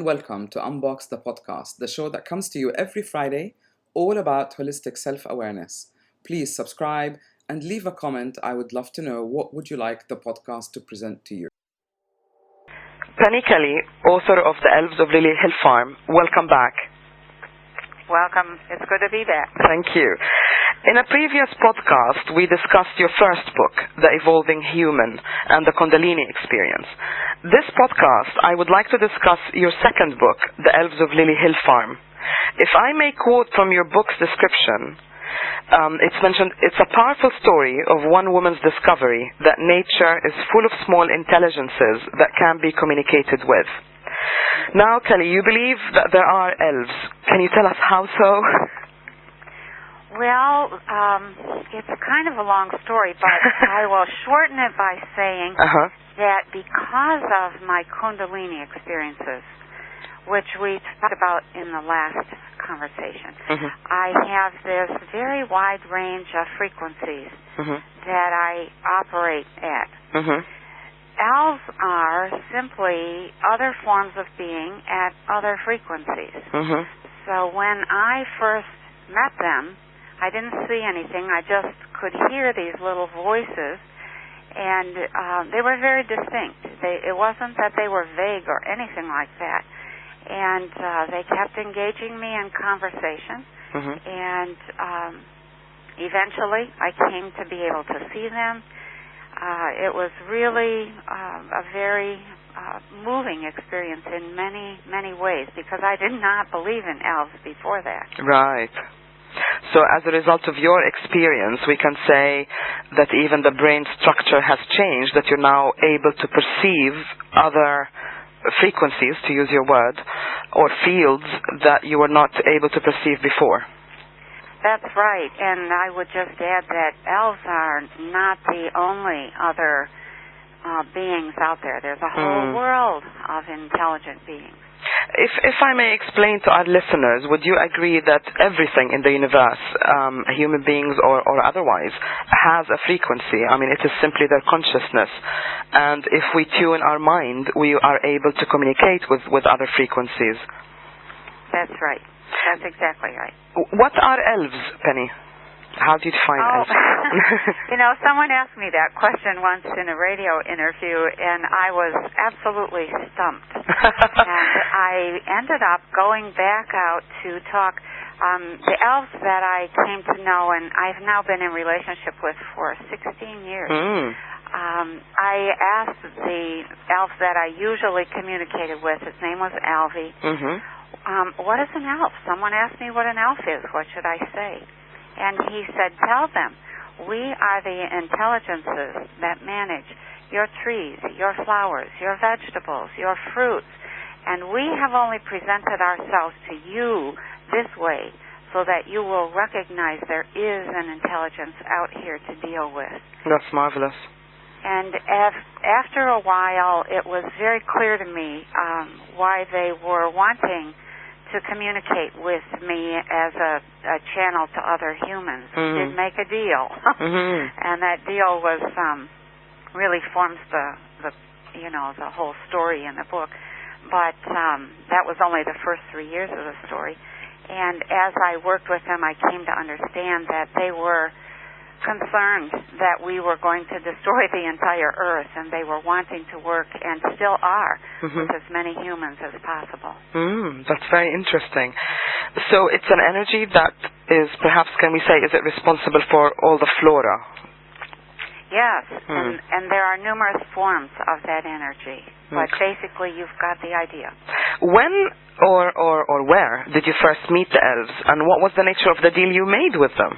welcome to Unbox the podcast, the show that comes to you every Friday, all about holistic self-awareness. Please subscribe and leave a comment. I would love to know what would you like the podcast to present to you. Penny Kelly, author of The Elves of Lily Hill Farm, welcome back. Welcome. It's good to be back. Thank you. In a previous podcast, we discussed your first book, The Evolving Human, and the Kundalini Experience. This podcast, I would like to discuss your second book, The Elves of Lily Hill Farm. If I may quote from your book's description, it's mentioned, it's a powerful story of one woman's discovery that nature is full of small intelligences that can be communicated with. Now, Kelly, you believe that there are elves. Can you tell us how so? Well, it's kind of a long story, but I will shorten it by saying that because of my Kundalini experiences, which we talked about in the last conversation, I have this very wide range of frequencies that I operate at. Elves are simply other forms of being at other frequencies. So when I first met them, I didn't see anything. I just could hear these little voices, and they were very distinct. It wasn't that they were vague or anything like that. And they kept engaging me in conversation, and eventually I came to be able to see them. It was really a very moving experience in many, many ways, because I did not believe in elves before that. Right. So as a result of your experience, we can say that even the brain structure has changed, that you're now able to perceive other frequencies, to use your word, or fields that you were not able to perceive before. That's right, and I would just add that elves are not the only other beings out there. There's a whole world of intelligent beings. If I may explain to our listeners, would you agree that everything in the universe, human beings or otherwise, has a frequency? I mean, it is simply their consciousness. And if we tune our mind, we are able to communicate with other frequencies. That's right. That's exactly right. What are elves, Penny? How do you define elves? Someone asked me that question once in a radio interview, and I was absolutely stumped. And I ended up going back out to talk. The elves that I came to know, and I've now been in relationship with for 16 years. I asked the elf that I usually communicated with, his name was Alvy, what is an elf? Someone asked me what an elf is. What should I say? And he said, tell them, we are the intelligences that manage your trees, your flowers, your vegetables, your fruits, and we have only presented ourselves to you this way so that you will recognize there is an intelligence out here to deal with. That's marvelous. And after a while, it was very clear to me why they were wanting to communicate with me as a channel to other humans. We did make a deal, and that deal was really forms the whole story in the book. But that was only the first 3 years of the story. And as I worked with them, I came to understand that they were concerned that we were going to destroy the entire earth, and they were wanting to work, and still are, with as many humans as possible. That's very interesting. So it's an energy that is, perhaps, can we say, is it responsible for all the flora? Yes, and there are numerous forms of that energy, but basically you've got the idea. When or where did you first meet the elves, and what was the nature of the deal you made with them?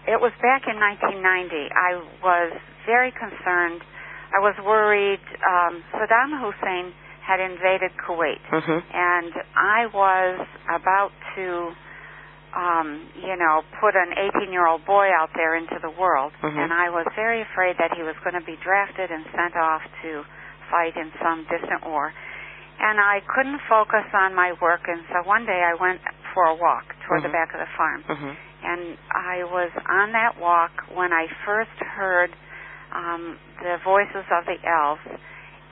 It was back in 1990. I was very concerned. I was worried. Saddam Hussein had invaded Kuwait, and I was about to, put an 18-year-old boy out there into the world, and I was very afraid that he was going to be drafted and sent off to fight in some distant war. And I couldn't focus on my work, and so one day I went for a walk toward the back of the farm. And I was on that walk when I first heard the voices of the elves,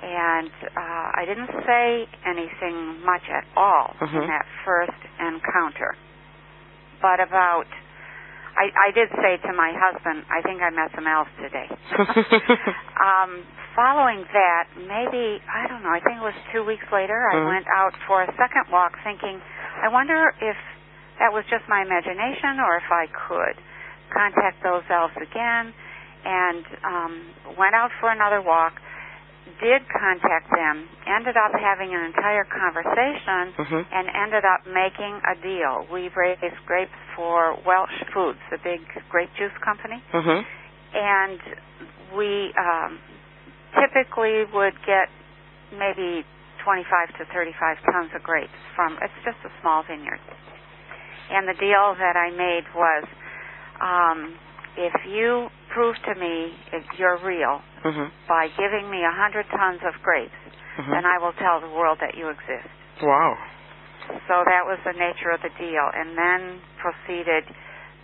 And I didn't say anything much at all in that first encounter. But I did say to my husband, I think I met some elves today. Following that, maybe, I don't know, I think it was 2 weeks later, I went out for a second walk thinking, I wonder if that was just my imagination or if I could contact those elves again, and went out for another walk, did contact them, ended up having an entire conversation, and ended up making a deal. We raised grapes for Welsh Foods, the big grape juice company, and we typically would get maybe 25 to 35 tons of grapes from, it's just a small vineyard. And the deal that I made was, if you prove to me if you're real by giving me 100 tons of grapes, then I will tell the world that you exist. Wow. So that was the nature of the deal. And then proceeded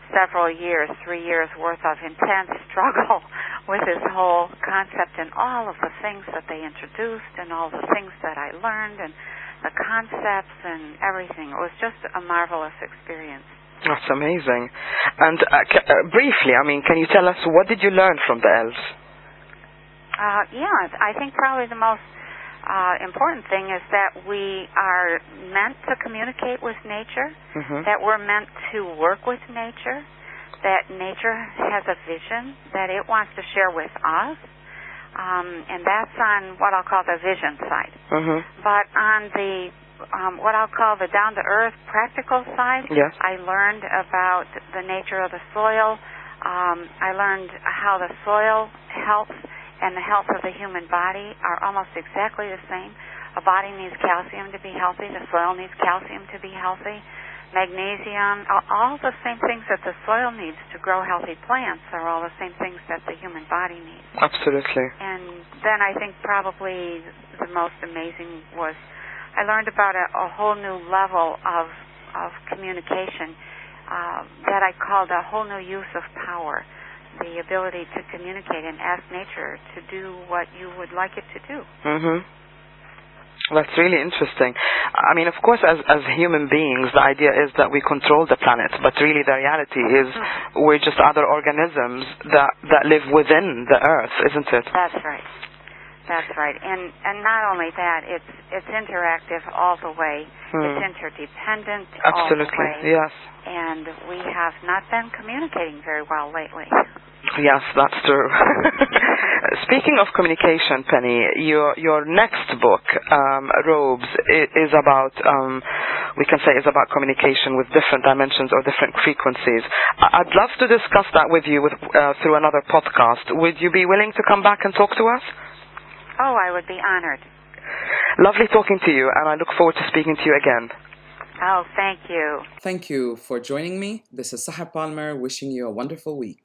several years, 3 years worth of intense struggle with this whole concept and all of the things that they introduced and all the things that I learned and the concepts and everything. It was just a marvelous experience. That's amazing. And briefly, I mean, can you tell us what did you learn from the elves? Yeah, I think probably the most important thing is that we are meant to communicate with nature, that we're meant to work with nature, that nature has a vision that it wants to share with us, and that's on what I'll call the vision side. But on the what I'll call the down-to-earth practical side, I learned about the nature of the soil. I learned how the soil helps and the health of the human body are almost exactly the same. A body needs calcium to be healthy. The soil needs calcium to be healthy. Magnesium, all the same things that the soil needs to grow healthy plants are all the same things that the human body needs. Absolutely. And then I think probably the most amazing was I learned about a whole new level of communication that I called a whole new use of power, the ability to communicate and ask nature to do what you would like it to do. That's really interesting. I mean, of course, as human beings, the idea is that we control the planet, but really the reality is we're just other organisms that live within the Earth, isn't it? That's right. That's right. And not only that, it's interactive all the way. It's interdependent all the way. Absolutely, yes. And we have not been communicating very well lately. Yes, that's true. Speaking of communication, Penny, your next book, Robes, is about, we can say, is about communication with different dimensions or different frequencies. I'd love to discuss that with you through another podcast. Would you be willing to come back and talk to us? Oh, I would be honored. Lovely talking to you, and I look forward to speaking to you again. Oh, thank you. Thank you for joining me. This is Sahar Palmer wishing you a wonderful week.